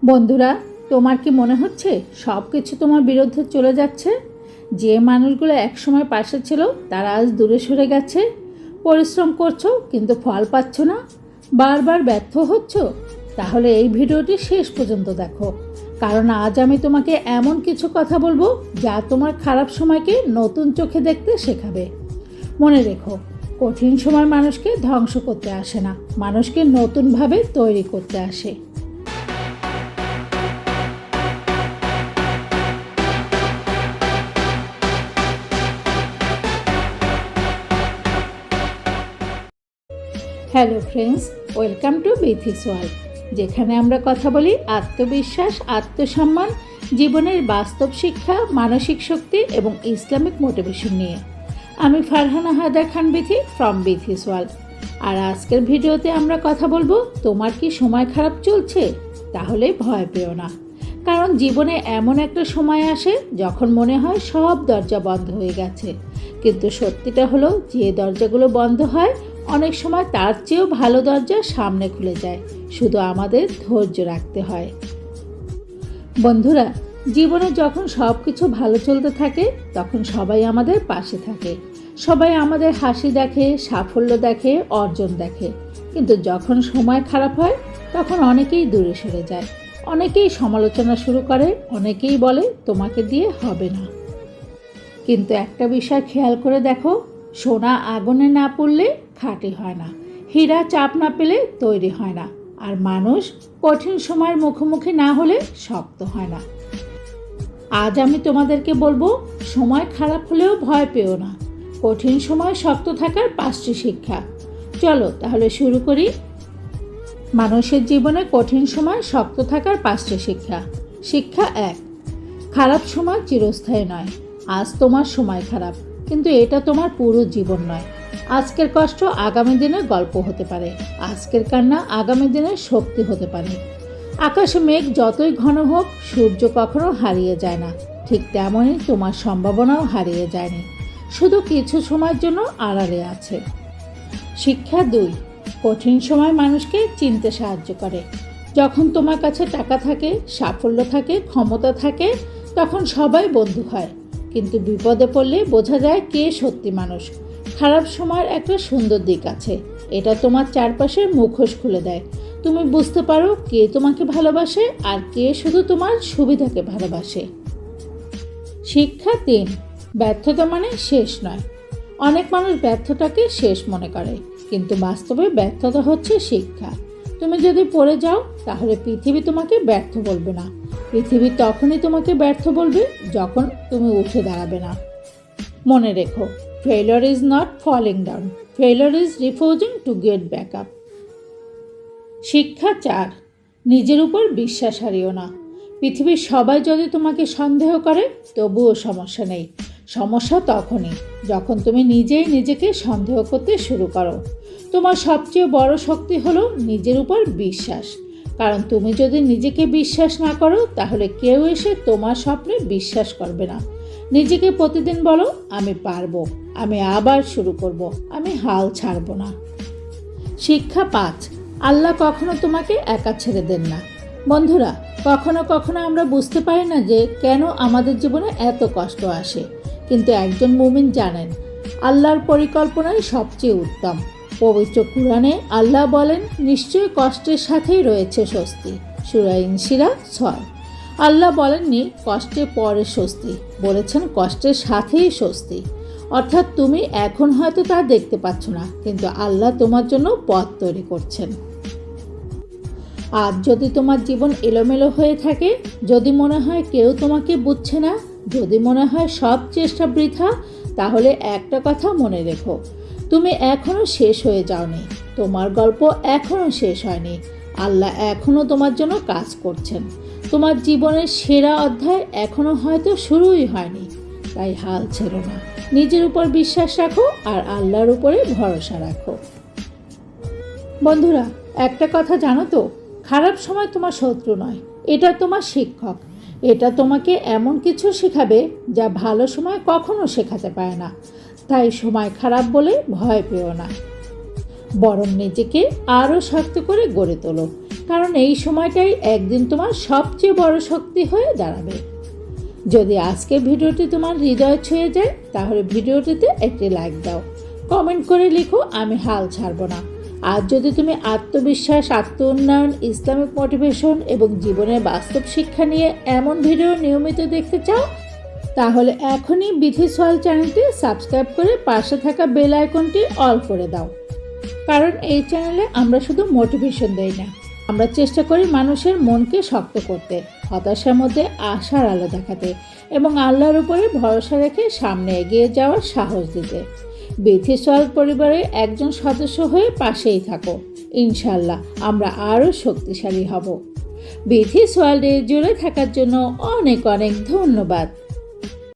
বন্ধুরা, তোমার কি মনে হচ্ছে সব কিছু তোমার বিরুদ্ধে চলে যাচ্ছে? যে মানুষগুলো একসময় পাশে ছিল তারা আজ দূরে সরে গেছে। পরিশ্রম করছো কিন্তু ফল পাচ্ছ না, বারবার ব্যর্থ হচ্ছ। তাহলে এই ভিডিওটি শেষ পর্যন্ত দেখো, কারণ আজ আমি তোমাকে এমন কিছু কথা বলবো যা তোমার খারাপ সময়কে নতুন চোখে দেখতে শেখাবে। মনে রেখো, কঠিন সময় মানুষকে ধ্বংস করতে আসে না, মানুষকে নতুনভাবে তৈরি করতে আসে। Hello friends, welcome to Bithi's world, যেখানে আমরা কথা বলি আত্মবিশ্বাস, আত্মসম্মান, জীবনের বাস্তব শিক্ষা, মানসিক শক্তি এবং ইসলামিক মোটিভেশন নিয়ে। আমি ফারহানা হায়দার খান বিথি ফ্রম বিথিস ওয়ার্ল্ড। আর আজকের ভিডিওতে আমরা কথা বলবো, তোমার কি সময় খারাপ চলছে? তাহলে ভয় পেও না, কারণ জীবনে এমন একটা সময় আসে যখন মনে হয় সব দরজা বন্ধ হয়ে গেছে, কিন্তু সত্যিটা হলো যে দরজাগুলো বন্ধ হয় অনেক সময় তার চেয়েও ভালো দরজা সামনে খুলে যায়, শুধু আমাদের ধৈর্য রাখতে হয়। বন্ধুরা, জীবনে যখন সব কিছু ভালো চলতে থাকে তখন সবাই আমাদের পাশে থাকে, সবাই আমাদের হাসি দেখে, সাফল্য দেখে, অর্জন দেখে। কিন্তু যখন সময় খারাপ হয় তখন অনেকেই দূরে সরে যায়, অনেকেই সমালোচনা শুরু করে, অনেকেই বলে তোমাকে দিয়ে হবে না। কিন্তু একটা বিষয় খেয়াল করে দেখো, সোনা আগুনে না পড়লে খাঁটি হয় না, হীরা চাপ না পেলে তৈরি হয় না, আর মানুষ কঠিন সময়ের মুখোমুখি না হলে শক্ত হয় না। আজ আমি তোমাদেরকে বলবো, সময় খারাপ হলেও ভয় পেও না, কঠিন সময় শক্ত থাকার 5টি শিক্ষা। চলো তাহলে শুরু করি। মানুষের জীবনে কঠিন সময় শক্ত থাকার 5টি শিক্ষা। শিক্ষা 1, খারাপ সময় চিরস্থায়ী নয়। আজ তোমার সময় খারাপ, কিন্তু এটা তোমার পুরো জীবন নয়। আজকের কষ্ট আগামী দিনের গল্প হতে পারে, আজকের কান্না আগামী দিনের শক্তি হতে পারে। আকাশে মেঘ যতই ঘন হোক, সূর্য কখনো হারিয়ে যায় না, ঠিক তেমনই তোমার সম্ভাবনাও হারিয়ে যায়নি, শুধু কিছু সময়ের জন্য আড়ালে আছে। শিক্ষা 2, কঠিন সময় মানুষকে চিনতে সাহায্য করে। যখন তোমার কাছে টাকা থাকে, সাফল্য থাকে, ক্ষমতা থাকে, তখন সবাই বন্ধু হয়, কিন্তু বিপদে পড়লে বোঝা যায় কে সত্যি মানুষ। খারাপ সময়ের একটা সুন্দর দিক আছে, এটা তোমার চারপাশের মুখোশ খুলে দেয়। তুমি বুঝতে পারো কে তোমাকে ভালোবাসে আর কে শুধু তোমার সুবিধাকে ভালোবাসে। শিক্ষা 3, ব্যর্থতা মানে শেষ নয়। অনেক মানুষ ব্যর্থতাকে শেষ মনে করে, কিন্তু বাস্তবে ব্যর্থতা হচ্ছে শিক্ষা। তুমি যদি পড়ে যাও তাহলে পৃথিবী তোমাকে ব্যর্থ বলবে না, পৃথিবী তখনই তোমাকে ব্যর্থ বলবে যখন তুমি উঠে দাঁড়াবে না। মনে রেখো, failure is not falling down, failure is refusing to get back up. শিক্ষা 4, নিজের উপর বিশ্বাস হারিও না। পৃথিবীর সবাই যদি তোমাকে সন্দেহ করে তবুও সমস্যা নেই, সমস্যা তখনই যখন তুমি নিজেই নিজেকে সন্দেহ করতে শুরু করো। তোমার সবচেয়ে বড় শক্তি হলো নিজের উপর বিশ্বাস, কারণ তুমি যদি নিজেকে বিশ্বাস না করো তাহলে কেউ এসে তোমার স্বপ্নে বিশ্বাস করবে না। নিজেকে প্রতিদিন বলো, আমি পারবো, আমি আবার শুরু করব, আমি হাল ছাড়ব না। শিক্ষা 5, আল্লাহ কখনো তোমাকে একা ছেড়ে দেন না। বন্ধুরা, কখনো কখনো আমরা বুঝতে পারি না যে কেন আমাদের জীবনে এত কষ্ট আসে, কিন্তু একজন মুমিন জানেন আল্লাহর পরিকল্পনাই সবচেয়ে উত্তম। পবিত্র কুরআনে আল্লাহ বলেন, নিশ্চয়ই কষ্টের সাথেই রয়েছে স্বস্তি। সূরা ইনশিরা 6। আল্লাহ বলেননি কষ্টের পরে স্বস্তি, বলেছেন কষ্টের সাথেই স্বস্তি। অর্থাৎ তুমি এখন হয়তো তা দেখতে পাচ্ছ না, কিন্তু আল্লাহ তোমার জন্য পথ তৈরি করছেন। আজ যদি তোমার জীবন এলোমেলো হয়ে থাকে, যদি মনে হয় কেউ তোমাকে বুঝছে না, যদি মনে হয় সব চেষ্টা বৃথা, তাহলে একটা কথা মনে রেখো, তুমি এখনও শেষ হয়ে যাওনি, তোমার গল্প এখনও শেষ হয়নি। আল্লাহ এখনও তোমার জন্য কাজ করছেন। তোমার জীবনের সেরা অধ্যায় এখনও হয়তো শুরুই হয়নি, তাই হাল ছেড়ো না, নিজের উপর বিশ্বাস রাখো আর আল্লাহর উপরে ভরসা রাখো। বন্ধুরা, একটা কথা জানো তো, খারাপ সময় তোমার শত্রু নয়, এটা তোমার শিক্ষক। এটা তোমাকে এমন কিছু শেখাবে যা ভালো সময় কখনো শেখাতে পারে না। তাই সময় খারাপ বলে ভয় পেও না, বরং নিজেকে আরও শক্ত করে গড়ে তোলো। কারণ এই সময়টাই একদিন তোমার সবচেয়ে বড় শক্তি হয়ে দাঁড়াবে। যদি আজকের ভিডিওটি তোমার হৃদয় ছুঁয়ে যায় তাহলে ভিডিওটিতে একটি লাইক দাও, কমেন্ট করে লিখো আমি হাল ছাড়ব না। আর যদি তুমি আত্মবিশ্বাস, আত্ম উন্নয়ন, ইসলামিক মোটিভেশন এবং জীবনের বাস্তব শিক্ষা নিয়ে এমন ভিডিও নিয়মিত দেখতে চাও তাহলে এখনই বিথি সোয়াল চ্যানেলটি সাবস্ক্রাইব করে পাশে থাকা বেল আইকনটি অল করে দাও। কারণ এই চ্যানেলে আমরা শুধু মোটিভেশন দেই না, আমরা চেষ্টা করি মানুষের মনকে শক্ত করতে, হতাশার মধ্যে আশার আলো দেখাতে এবং আল্লাহর উপরে ভরসা রেখে সামনে এগিয়ে যাওয়ার সাহস দিতে। বিথি সোয়াল পরিবারের একজন সদস্য হয়ে পাশেই থাকো, ইনশাল্লাহ আমরা আরও শক্তিশালী হব। বিথি সোয়াল জুড়ে থাকার জন্য অনেক অনেক ধন্যবাদ।